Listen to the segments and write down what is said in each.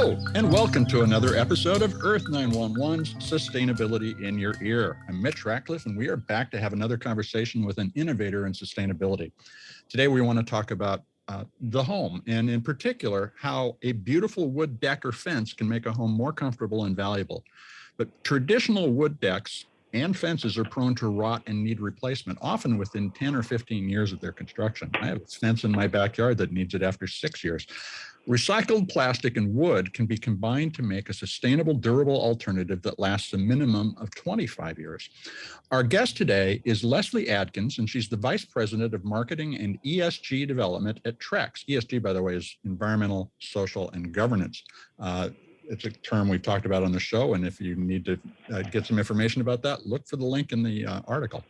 Hello, and welcome to another episode of Earth911's Sustainability in Your Ear. I'm Mitch Ratcliffe, and we are back to have another conversation with an innovator in sustainability. Today, we want to talk about the home, and in particular, how a beautiful wood deck or fence can make a home more comfortable and valuable. But traditional wood decks and fences are prone to rot and need replacement, often within 10 or 15 years of their construction. I have a fence in my backyard that needs it after 6 years. Recycled plastic and wood can be combined to make a sustainable, durable alternative that lasts a minimum of 25 years. Our guest today is Leslie Adkins, and she's the Vice President of Marketing and ESG Development at Trex. ESG, by the way, is Environmental, Social, and Governance. It's a term we've talked about on the show, and if you need to get some information about that, look for the link in the article.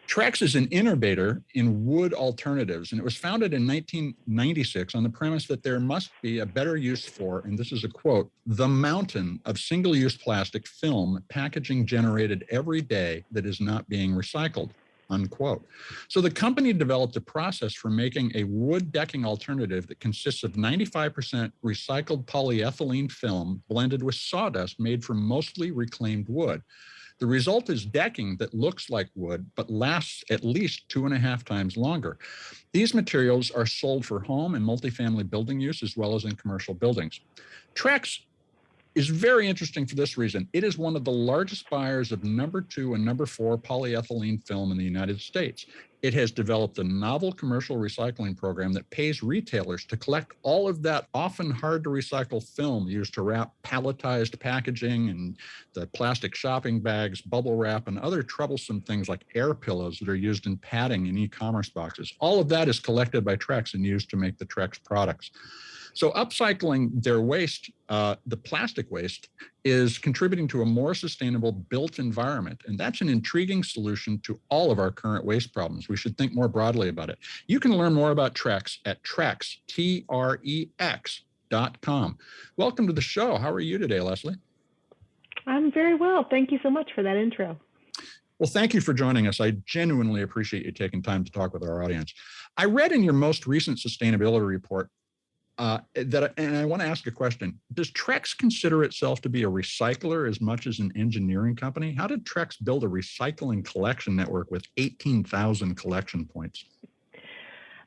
Trex is an innovator in wood alternatives, and it was founded in 1996 on the premise that there must be a better use for, and this is a quote, the mountain of single-use plastic film packaging generated every day that is not being recycled, unquote. So the company developed a process for making a wood decking alternative that consists of 95% recycled polyethylene film blended with sawdust made from mostly reclaimed wood. The result is decking that looks like wood, but lasts at least 2.5 times longer. These materials are sold for home and multifamily building use, as well as in commercial buildings. Trex is very interesting for this reason. It is one of the largest buyers of number 2 and number 4 polyethylene film in the United States. It has developed a novel commercial recycling program that pays retailers to collect all of that often hard to recycle film used to wrap palletized packaging and the plastic shopping bags, bubble wrap, and other troublesome things like air pillows that are used in padding in e-commerce boxes. All of that is collected by Trex and used to make the Trex products. So upcycling their waste, the plastic waste, is contributing to a more sustainable built environment. And that's an intriguing solution to all of our current waste problems. We should think more broadly about it. You can learn more about Trex at Trex, Trex.com. Welcome to the show. How are you today, Leslie? I'm very well. Thank you so much for that intro. Well, thank you for joining us. I genuinely appreciate you taking time to talk with our audience. I read in your most recent sustainability report and I want to ask a question. Does Trex consider itself to be a recycler as much as an engineering company? How did Trex build a recycling collection network with 18,000 collection points?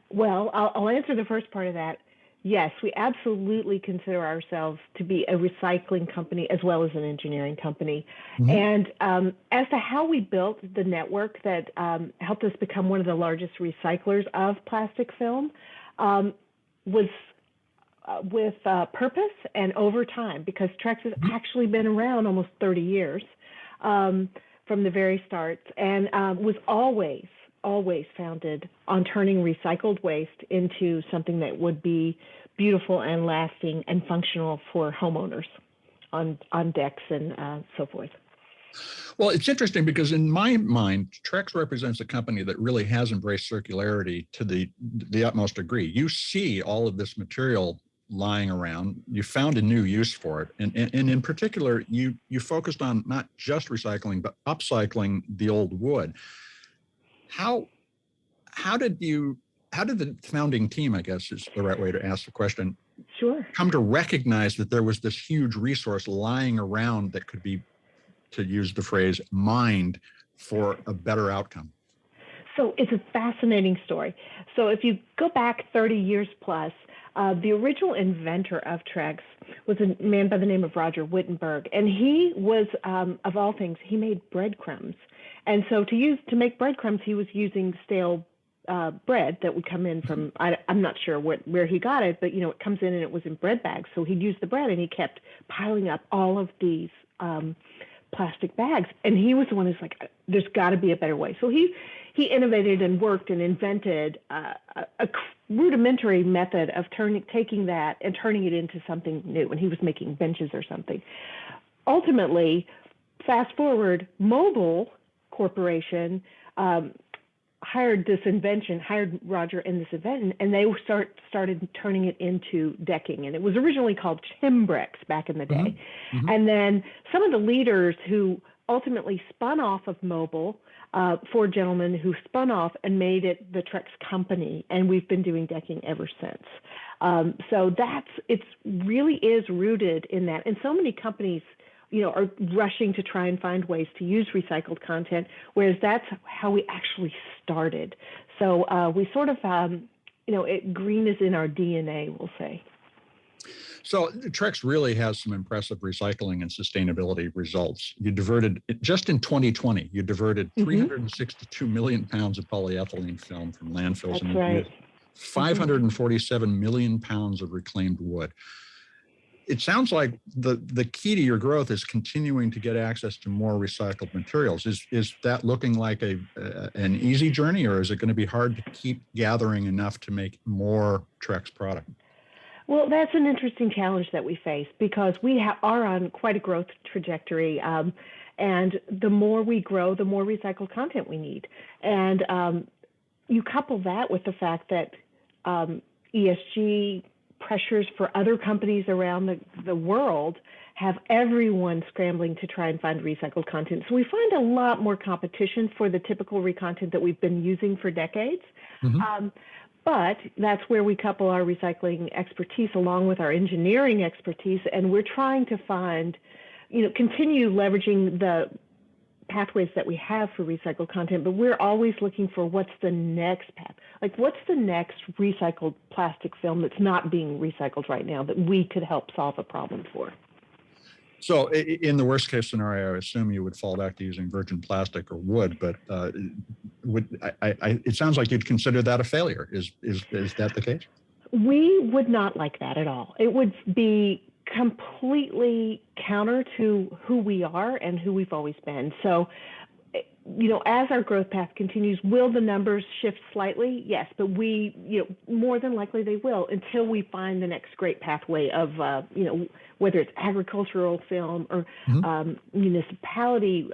Well, I'll answer the first part of that. Yes, we absolutely consider ourselves to be a recycling company as well as an engineering company. Mm-hmm. And as to how we built the network that helped us become one of the largest recyclers of plastic film was with purpose and over time, because Trex has actually been around almost 30 years from the very start, and was always founded on turning recycled waste into something that would be beautiful and lasting and functional for homeowners on decks and so forth. Well, it's interesting because in my mind, Trex represents a company that really has embraced circularity to the utmost degree. You see all of this material lying around, you found a new use for it. And in particular, you focused on not just recycling, but upcycling the old wood. How did the founding team, I guess is the right way to ask the question, sure, come to recognize that there was this huge resource lying around that could be, to use the phrase, mined for a better outcome? So it's a fascinating story. So if you go back 30 years plus, the original inventor of Trex was a man by the name of Roger Wittenberg, and he was, of all things, he made breadcrumbs. And so to make breadcrumbs, he was using stale bread that would come in from, I'm not sure where he got it, but it comes in and it was in bread bags. So he'd use the bread, and he kept piling up all of these plastic bags. And he was the one who's like, there's got to be a better way. So he innovated and worked and invented a rudimentary method of taking that and turning it into something new. And he was making benches or something. Ultimately, fast forward, Mobil Corporation hired Roger in this invention, and they started turning it into decking. And it was originally called Timbrex back in the day. Mm-hmm. And then some of the leaders who ultimately spun off of Mobile, four gentlemen who spun off and made it the Trex company, and we've been doing decking ever since. So it's really is rooted in that. And so many companies, are rushing to try and find ways to use recycled content, whereas that's how we actually started. So we sort of, green is in our DNA, we'll say. So Trex really has some impressive recycling and sustainability results. Just in 2020, you diverted 362 million pounds of polyethylene film from landfills. That's right. 547 million pounds of reclaimed wood. It sounds like the key to your growth is continuing to get access to more recycled materials. Is that looking like an easy journey, or is it going to be hard to keep gathering enough to make more Trex product? Well, that's an interesting challenge that we face because we are on quite a growth trajectory. And the more we grow, the more recycled content we need. And you couple that with the fact that ESG pressures for other companies around the world have everyone scrambling to try and find recycled content. So we find a lot more competition for the typical recontent that we've been using for decades. But that's where we couple our recycling expertise along with our engineering expertise, and we're trying to find, continue leveraging the pathways that we have for recycled content, but we're always looking for what's the next path. Like, what's the next recycled plastic film that's not being recycled right now that we could help solve a problem for? So in the worst case scenario, I assume you would fall back to using virgin plastic or wood, but it sounds like you'd consider that a failure. Is that the case? We would not like that at all. It would be completely counter to who we are and who we've always been. So, as our growth path continues, will the numbers shift slightly? Yes, but more than likely they will until we find the next great pathway of, whether it's agricultural film or municipality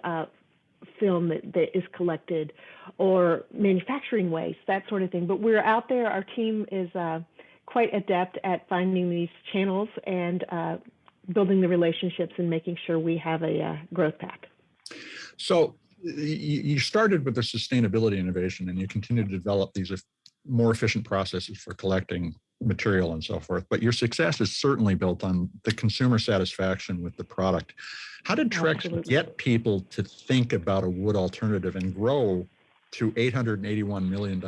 film that is collected or manufacturing waste, that sort of thing. But we're out there. Our team is quite adept at finding these channels and building the relationships and making sure we have a growth path. So you started with the sustainability innovation and you continue to develop these more efficient processes for collecting material and so forth. But your success is certainly built on the consumer satisfaction with the product. How did Trex get people to think about a wood alternative and grow to $881 million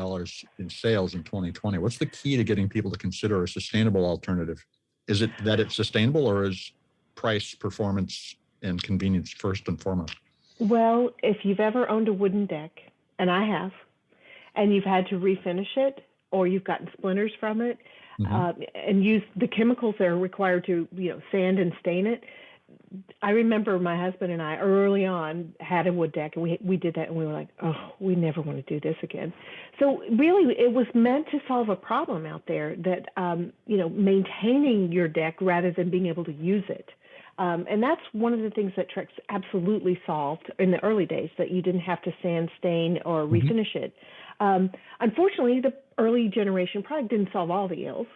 in sales in 2020? What's the key to getting people to consider a sustainable alternative? Is it that it's sustainable, or is price, performance, and convenience first and foremost? Well, if you've ever owned a wooden deck, and I have, and you've had to refinish it, or you've gotten splinters from it, and use the chemicals that are required to, sand and stain it. I remember my husband and I early on had a wood deck, and we did that, and we were like, oh, we never want to do this again. So really, it was meant to solve a problem out there that, maintaining your deck rather than being able to use it. And that's one of the things that Trex absolutely solved in the early days, that you didn't have to sand, stain, or refinish it. Unfortunately, the early generation product didn't solve all the ills.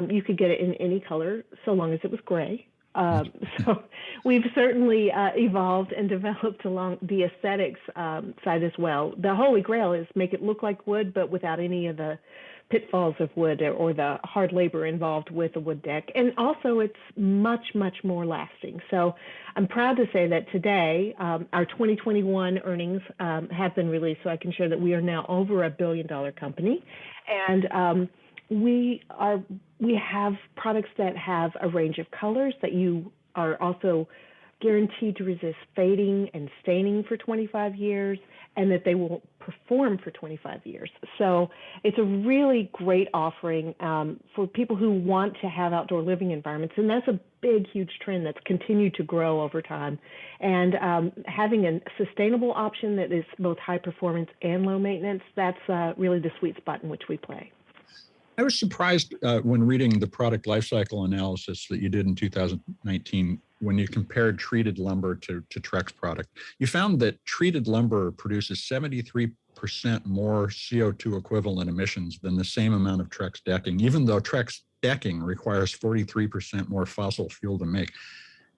You could get it in any color so long as it was gray. So we've certainly evolved and developed along the aesthetics side as well. The holy grail is make it look like wood, but without any of the pitfalls of wood or the hard labor involved with a wood deck. And also it's much, much more lasting. So I'm proud to say that today our 2021 earnings have been released, so I can share that we are now over $1 billion company. And we have products that have a range of colors that you are also guaranteed to resist fading and staining for 25 years, and that they will perform for 25 years. So it's a really great offering for people who want to have outdoor living environments. And that's a big, huge trend that's continued to grow over time. And having a sustainable option that is both high performance and low maintenance, that's really the sweet spot in which we play. I was surprised when reading the product lifecycle analysis that you did in 2019 when you compared treated lumber to Trex product. You found that treated lumber produces 73% more CO2 equivalent emissions than the same amount of Trex decking, even though Trex decking requires 43% more fossil fuel to make.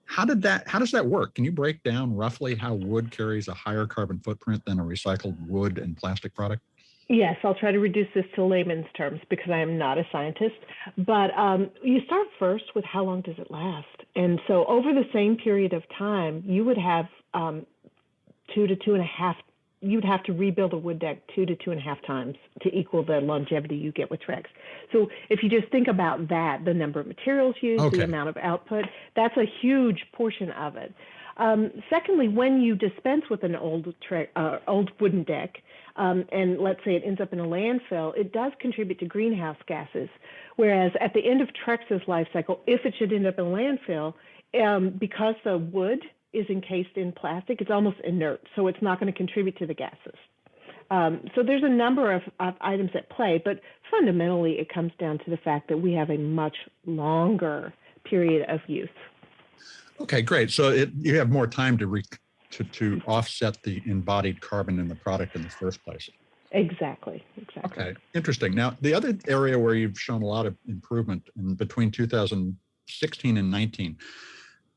How does that work? Can you break down roughly how wood carries a higher carbon footprint than a recycled wood and plastic product? Yes, I'll try to reduce this to layman's terms because I am not a scientist. But you start first with how long does it last? And so over the same period of time, you would have 2 to 2.5. You'd have to rebuild a wood deck 2 to 2.5 times to equal the longevity you get with Trex. So if you just think about that, the number of materials used, Okay. the amount of output, that's a huge portion of it. Secondly, when you dispense with an old wooden deck, and let's say it ends up in a landfill, it does contribute to greenhouse gases. Whereas at the end of Trex's life cycle, if it should end up in a landfill, because the wood is encased in plastic, it's almost inert, so it's not going to contribute to the gases. So there's a number of items at play, but fundamentally it comes down to the fact that we have a much longer period of use. Okay, great. So you have more time to offset the embodied carbon in the product in the first place. Exactly. Okay, interesting. Now, the other area where you've shown a lot of improvement in between 2016 and 19,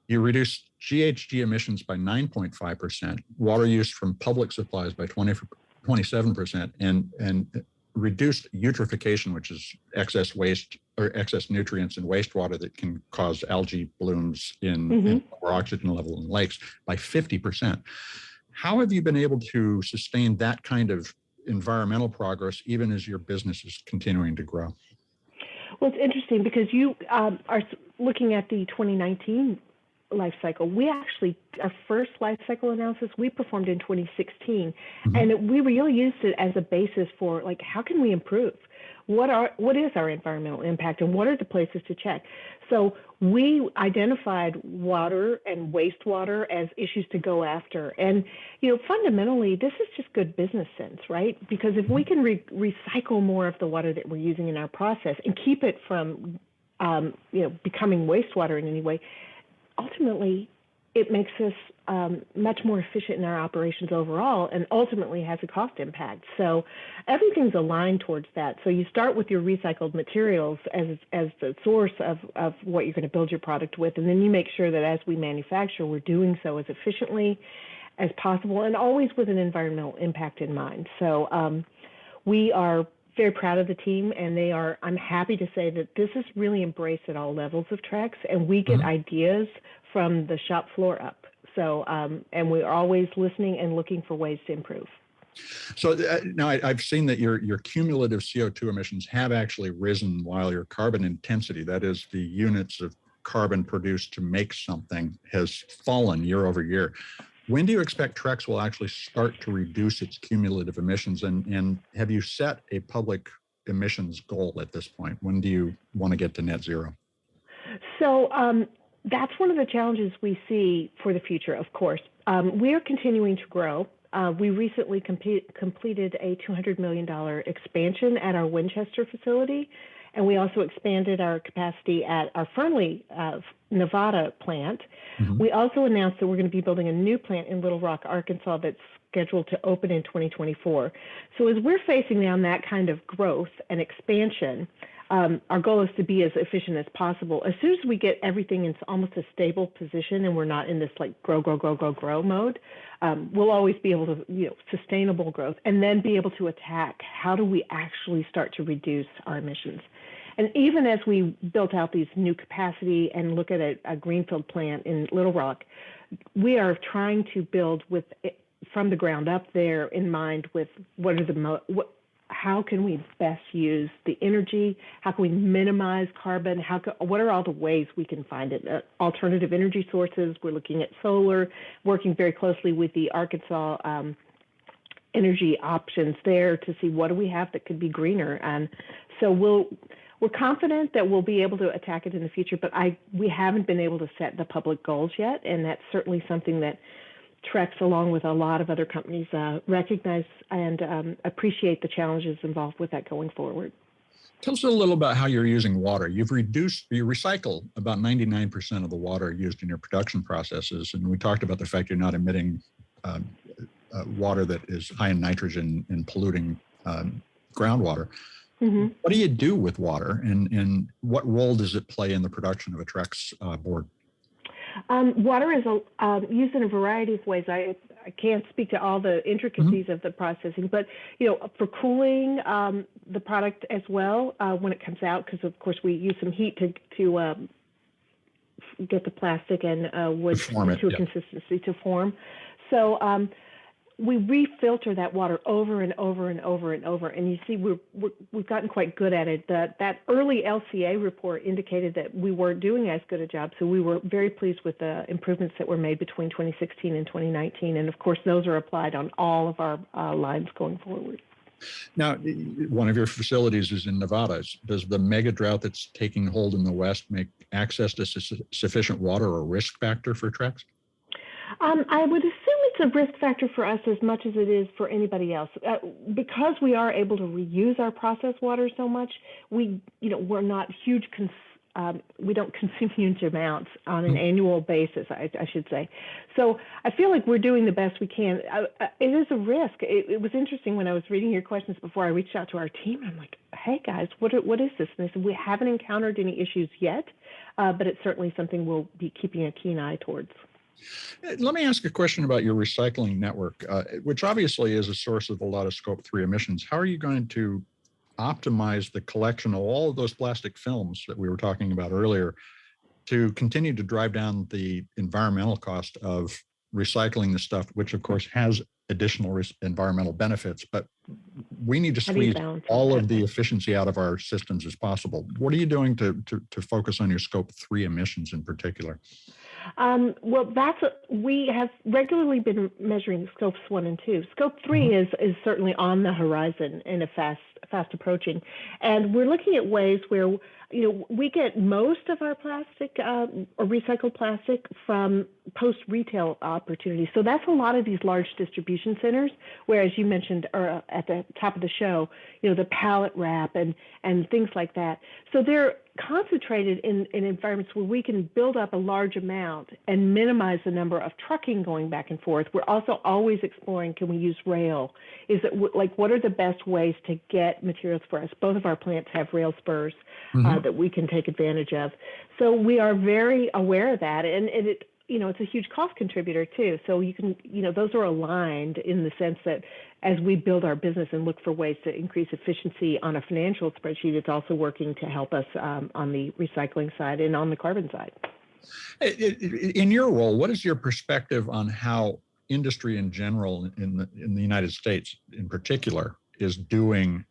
you reduced GHG emissions by 9.5%, water use from public supplies by 27%, and reduced eutrophication, which is excess waste or excess nutrients in wastewater that can cause algae blooms in lower oxygen level in lakes, by 50%. How have you been able to sustain that kind of environmental progress even as your business is continuing to grow? Well, it's interesting because you are looking at the 2019 life cycle. Our first life cycle analysis we performed in 2016, and we really used it as a basis for like, how can we improve? What is our environmental impact, and what are the places to check? So we identified water and wastewater as issues to go after. And, fundamentally, this is just good business sense, right? Because if we can recycle more of the water that we're using in our process and keep it from, becoming wastewater in any way, ultimately, it makes us much more efficient in our operations overall, and ultimately has a cost impact. So everything's aligned towards that. So you start with your recycled materials as the source of what you're going to build your product with, and then you make sure that as we manufacture, we're doing so as efficiently as possible, and always with an environmental impact in mind. So we are very proud of the team, and I'm happy to say that this is really embraced at all levels of Trex, and we get ideas from the shop floor up. So, and we're always listening and looking for ways to improve. So now I've seen that your cumulative CO2 emissions have actually risen while your carbon intensity, that is the units of carbon produced to make something, has fallen year over year. When do you expect Trex will actually start to reduce its cumulative emissions? And have you set a public emissions goal at this point? When do you want to get to net zero? So that's one of the challenges we see for the future, of course. We are continuing to grow. We recently completed a $200 million expansion at our Winchester facility, and we also expanded our capacity at our Fernley, Nevada plant. We also announced that we're going to be building a new plant in Little Rock, Arkansas, that's scheduled to open in 2024. So as we're facing down that kind of growth and expansion, our goal is to be as efficient as possible. As soon as we get everything in almost a stable position and we're not in this like grow mode, we'll always be able to, sustainable growth, and then be able to attack how do we actually start to reduce our emissions. And even as we built out these new capacity and look at a greenfield plant in Little Rock, we are trying to build from the ground up there in mind with how can we best use the energy? How can we minimize carbon? What are all the ways we can find it? Alternative energy sources. We're looking at solar, working very closely with the Arkansas energy options there to see what do we have that could be greener. And so we're confident that we'll be able to attack it in the future, but we haven't been able to set the public goals yet, and that's certainly something that Trex, along with a lot of other companies, recognize and appreciate the challenges involved with that going forward. Tell us a little about how you're using water. You recycle about 99% of the water used in your production processes, and we talked about the fact you're not emitting water that is high in nitrogen and polluting groundwater. What do you do with water, and what role does it play in the production of a Trex board? Water is used in a variety of ways. I can't speak to all the intricacies of the processing, but for cooling the product as well when it comes out, because of course we use some heat to get the plastic and wood to a consistency to form. So we refilter that water over and over and over and over, and you see we've gotten quite good at it. That early LCA report indicated that we weren't doing as good a job, so we were very pleased with the improvements that were made between 2016 and 2019, and of course those are applied on all of our lines going forward. Now, one of your facilities is in Nevada. Does the mega drought that's taking hold in the West make access to sufficient water a risk factor for Trex? I would assume it's a risk factor for us as much as it is for anybody else. Because we are able to reuse our processed water so much, we're not huge. We don't consume huge amounts on an annual basis, I should say. So I feel like we're doing the best we can. It is a risk. It was interesting when I was reading your questions before I reached out to our team. I'm like, hey, guys, what is this? And they said, we haven't encountered any issues yet, but it's certainly something we'll be keeping a keen eye towards. Let me ask a question about your recycling network, which obviously is a source of a lot of Scope 3 emissions. How are you going to optimize the collection of all of those plastic films that we were talking about earlier to continue to drive down the environmental cost of recycling the stuff, which of course has additional environmental benefits, but we need to squeeze all of the efficiency out of our systems as possible. What are you doing to focus on your Scope 3 emissions in particular? Well, we have regularly been measuring Scopes 1 and 2. Scope 3 is certainly on the horizon and fast approaching. And we're looking at ways where, we get most of our plastic or recycled plastic from post-retail opportunities. So that's a lot of these large distribution centers, where, as you mentioned at the top of the show, the pallet wrap and things like that. So they're concentrated in environments where we can build up a large amount and minimize the number of trucking going back and forth. We're also always exploring, can we use rail? What are the best ways to get materials for us? Both of our plants have rail spurs that we can take advantage of. So we are very aware of that, and it's a huge cost contributor too. So you can, those are aligned in the sense that as we build our business and look for ways to increase efficiency on a financial spreadsheet, it's also working to help us on the recycling side and on the carbon side. In your role, what is your perspective on how industry in general in the United States in particular is doing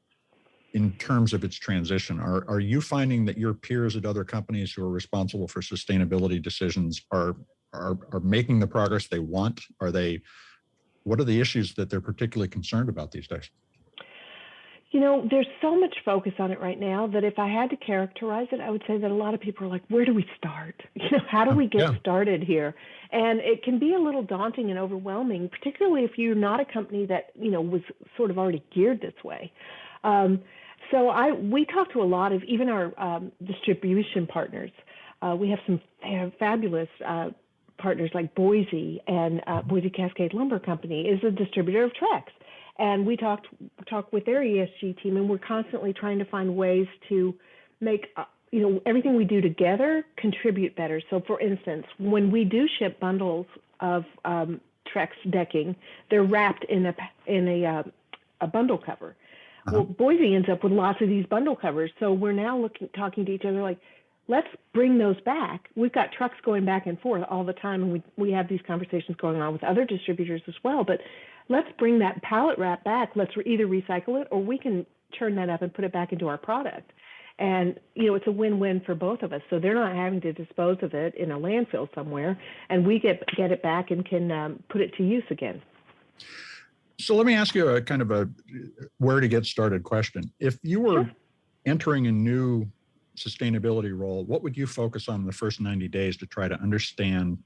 in terms of its transition? Are you finding that your peers at other companies who are responsible for sustainability decisions are making the progress they want? What are the issues that they're particularly concerned about these days? There's so much focus on it right now that if I had to characterize it, I would say that a lot of people are like, where do we start? How do we get started here? And it can be a little daunting and overwhelming, particularly if you're not a company that, was sort of already geared this way. So we talk to a lot of even our distribution partners. We have some fabulous partners like Boise, and Boise Cascade Lumber Company is a distributor of Trex. And we talk with their ESG team, and we're constantly trying to find ways to make everything we do together contribute better. So, for instance, when we do ship bundles of Trex decking, they're wrapped in a bundle cover. Well, Boise ends up with lots of these bundle covers. So we're now talking to each other like, let's bring those back. We've got trucks going back and forth all the time, and we have these conversations going on with other distributors as well. But let's bring that pallet wrap back. Let's either recycle it, or we can churn that up and put it back into our product. And, it's a win-win for both of us. So they're not having to dispose of it in a landfill somewhere, and we get it back and can put it to use again. So let me ask you a kind of a where to get started question. If you were entering a new sustainability role, what would you focus on in the first 90 days to try to understand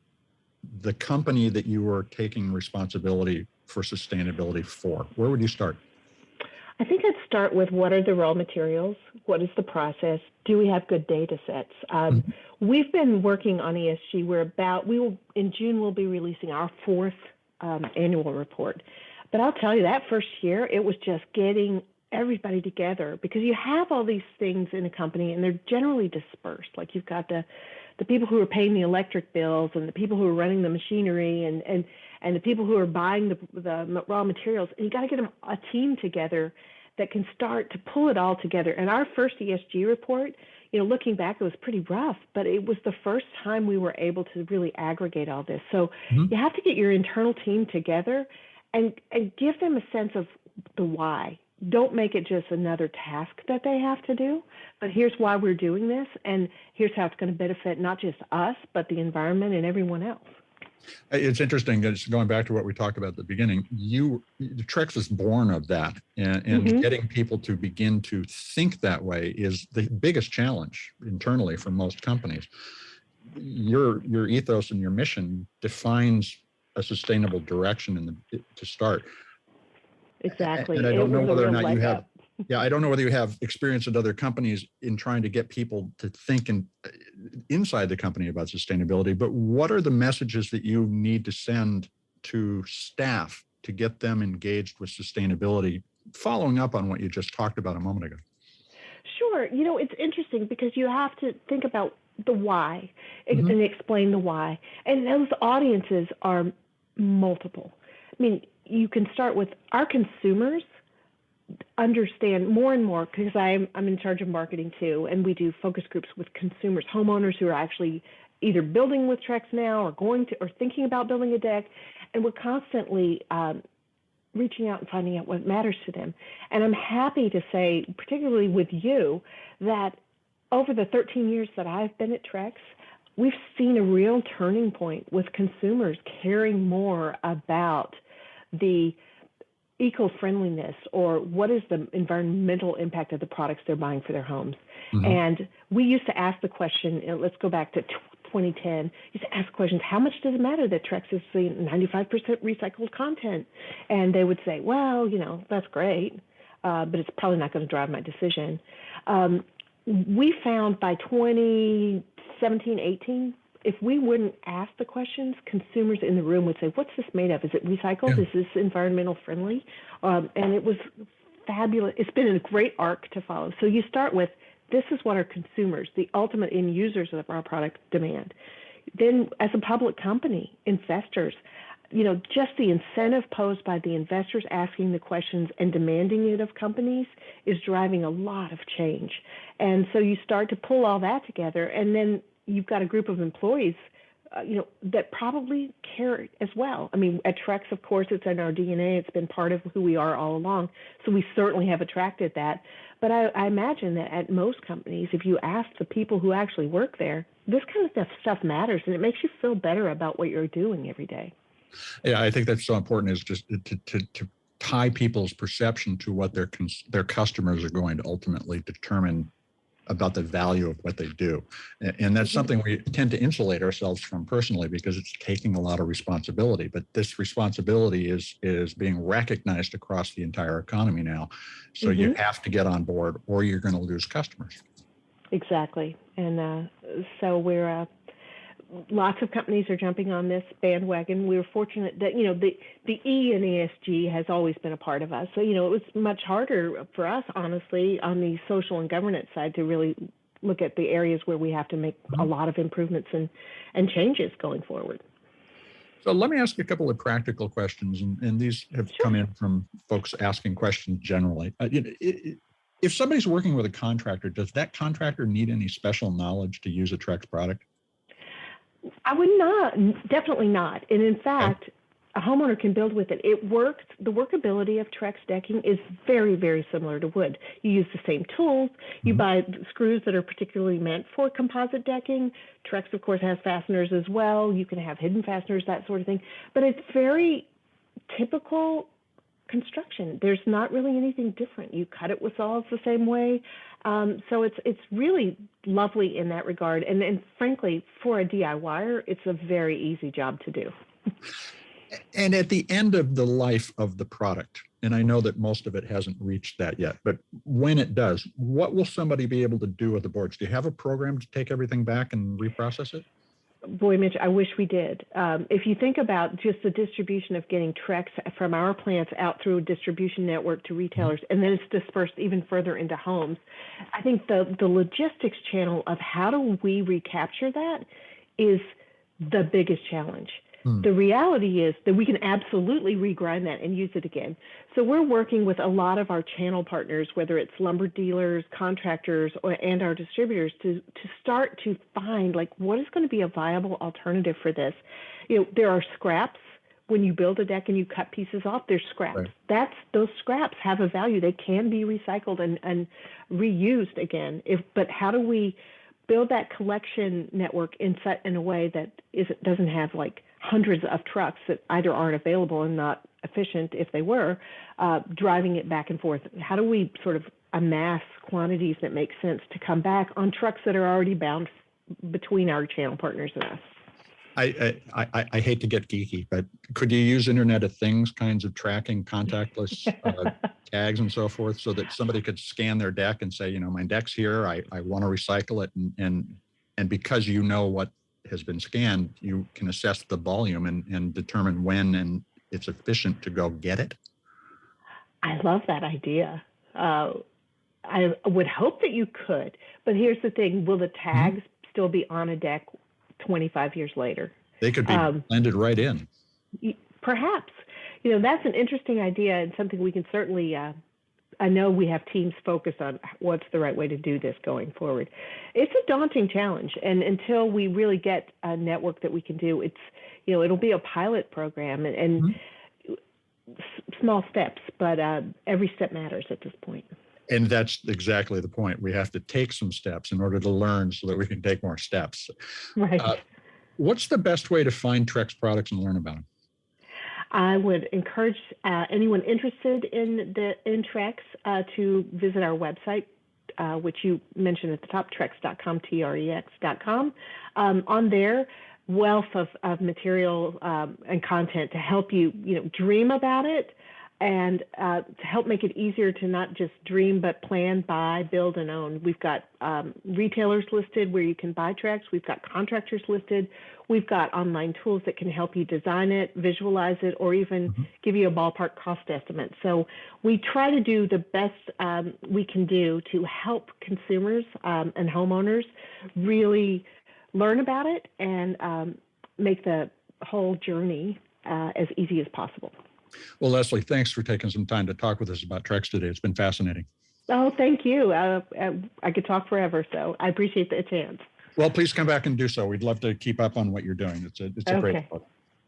the company that you are taking responsibility for sustainability for? Where would you start? I think I'd start with, what are the raw materials? What is the process? Do we have good data sets? We've been working on ESG. In June, we'll be releasing our 4th annual report. But I'll tell you, that first year, it was just getting everybody together, because you have all these things in a company and they're generally dispersed. Like you've got the the people who are paying the electric bills and the people who are running the machinery and the people who are buying the raw materials. And you got to get a team together that can start to pull it all together. And our first ESG report, looking back, it was pretty rough, but it was the first time we were able to really aggregate all this. So you have to get your internal team together and give them a sense of the why. Don't make it just another task that they have to do, but here's why we're doing this, and here's how it's going to benefit not just us, but the environment and everyone else. It's interesting. It's going back to what we talked about at the beginning. Trex is born of that, and getting people to begin to think that way is the biggest challenge internally for most companies. Your ethos and your mission defines a sustainable direction to start. Exactly. And I don't know whether or not you have. Yeah, I don't know whether you have experience at other companies in trying to get people to think inside the company about sustainability, but what are the messages that you need to send to staff to get them engaged with sustainability, following up on what you just talked about a moment ago? Sure. It's interesting because you have to think about the why and explain the why. And those audiences are multiple. I mean, you can start with our consumers understand more and more, because I'm in charge of marketing too, and we do focus groups with consumers, homeowners who are actually either building with Trex now or thinking about building a deck, and we're constantly reaching out and finding out what matters to them. And I'm happy to say, particularly with you, that over the 13 years that I've been at Trex, we've seen a real turning point with consumers caring more about the eco-friendliness, or what is the environmental impact of the products they're buying for their homes. And we used to ask the question, let's go back to 2010, used to ask questions, how much does it matter that Trex is 95% recycled content? And they would say, well, that's great, but it's probably not going to drive my decision. We found by 2017, 18, if we wouldn't ask the questions, consumers in the room would say, what's this made of? Is it recycled? Is this environmental friendly? And it was fabulous. It's been a great arc to follow. So you start with, this is what our consumers, the ultimate end users of our product, demand. Then as a public company, investors, just the incentive posed by the investors asking the questions and demanding it of companies is driving a lot of change. And so you start to pull all that together, and then you've got a group of employees, that probably care as well. I mean, at Trex, of course, it's in our DNA. It's been part of who we are all along. So we certainly have attracted that. But I imagine that at most companies, if you ask the people who actually work there, this kind of stuff matters, and it makes you feel better about what you're doing every day. Yeah, I think that's so important, is just to tie people's perception to what their customers are going to ultimately determine about the value of what they do. And that's something we tend to insulate ourselves from personally, because it's taking a lot of responsibility. But this responsibility is being recognized across the entire economy now. So you have to get on board, or you're going to lose customers. Exactly. And so we're lots of companies are jumping on this bandwagon. We were fortunate that, the E in ESG has always been a part of us. So, it was much harder for us, honestly, on the social and governance side to really look at the areas where we have to make a lot of improvements and changes going forward. So let me ask you a couple of practical questions, and these have come in from folks asking questions generally. If somebody's working with a contractor, does that contractor need any special knowledge to use a Trex product? I would not, definitely not. And in fact, a homeowner can build with it. It works. The workability of Trex decking is very, very similar to wood. You use the same tools. You buy screws that are particularly meant for composite decking. Trex, of course, has fasteners as well. You can have hidden fasteners, that sort of thing. But it's very typical construction. There's not really anything different. You cut it with saws the same way. So it's really lovely in that regard. And frankly, for a DIYer, it's a very easy job to do. And at the end of the life of the product, and I know that most of it hasn't reached that yet, but when it does, what will somebody be able to do with the boards? Do you have a program to take everything back and reprocess it? Boy, Mitch, I wish we did. If you think about just the distribution of getting Trex from our plants out through a distribution network to retailers, and then it's dispersed even further into homes, I think the logistics channel of how do we recapture that is the biggest challenge. The reality is that we can absolutely regrind that and use it again. So we're working with a lot of our channel partners, whether it's lumber dealers, contractors, and our distributors to start to find like what is going to be a viable alternative for this. You know, there are scraps. When you build a deck and you cut pieces off, there's scraps. Right. Those scraps have a value. They can be recycled and reused again. But how do we build that collection network in a way that doesn't have like hundreds of trucks that either aren't available and not efficient if they were, driving it back and forth? How do we sort of amass quantities that make sense to come back on trucks that are already bound between our channel partners and us? I hate to get geeky, but could you use Internet of Things kinds of tracking, contactless tags and so forth, so that somebody could scan their deck and say, you know, my deck's here, I want to recycle it, and because you know what has been scanned, you can assess the volume and determine when and it's efficient to go get it? I love that idea. I would hope that you could, but here's the thing: will the tags still be on a deck 25 years later? They could be blended right in. Perhaps. You know, that's an interesting idea and something we can certainly, I know we have teams focused on what's the right way to do this going forward. It's a daunting challenge. And until we really get a network that we can do, it's, you know, it'll be a pilot program and small steps, but every step matters at this point. And that's exactly the point. We have to take some steps in order to learn so that we can take more steps. Right. What's the best way to find Trex products and learn about them? I would encourage anyone interested in Trex to visit our website, which you mentioned at the top, trex.com, trex.com. On there, wealth of material and content to help you, dream about it, and to help make it easier to not just dream, but plan, buy, build, and own. We've got retailers listed where you can buy Trex. We've got contractors listed. We've got online tools that can help you design it, visualize it, or even give you a ballpark cost estimate. So we try to do the best we can do to help consumers and homeowners really learn about it and make the whole journey as easy as possible. Well, Leslie, thanks for taking some time to talk with us about Trex today. It's been fascinating. Oh, thank you. I could talk forever, so I appreciate the chance. Well, please come back and do so. We'd love to keep up on what you're doing. It's a great book.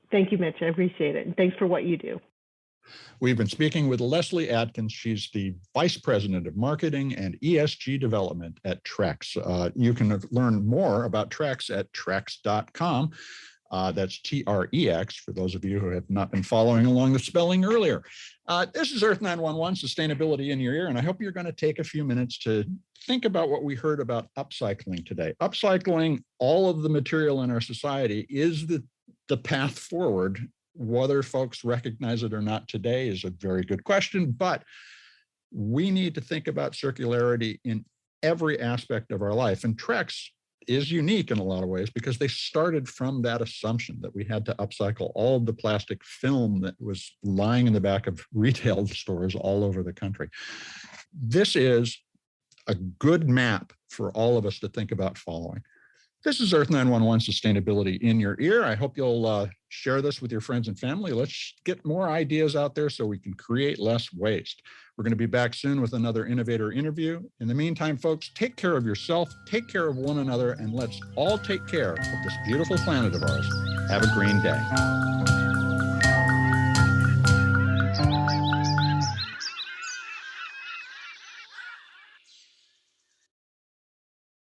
Thank you, Mitch. I appreciate it. And thanks for what you do. We've been speaking with Leslie Adkins. She's the Vice President of Marketing and ESG Development at Trex. You can learn more about Trex at trex.com. That's Trex for those of you who have not been following along the spelling earlier. This is Earth911, Sustainability in Your Ear, and I hope you're going to take a few minutes to think about what we heard about upcycling today. Upcycling all of the material in our society is the path forward. Whether folks recognize it or not today is a very good question, but we need to think about circularity in every aspect of our life. And Trex is unique in a lot of ways because they started from that assumption that we had to upcycle all of the plastic film that was lying in the back of retail stores all over the country. This is a good map for all of us to think about following. This is Earth911 Sustainability in Your Ear. I hope you'll share this with your friends and family. Let's get more ideas out there so we can create less waste. We're going to be back soon with another innovator interview. In the meantime, folks, take care of yourself, take care of one another, and let's all take care of this beautiful planet of ours. Have a green day.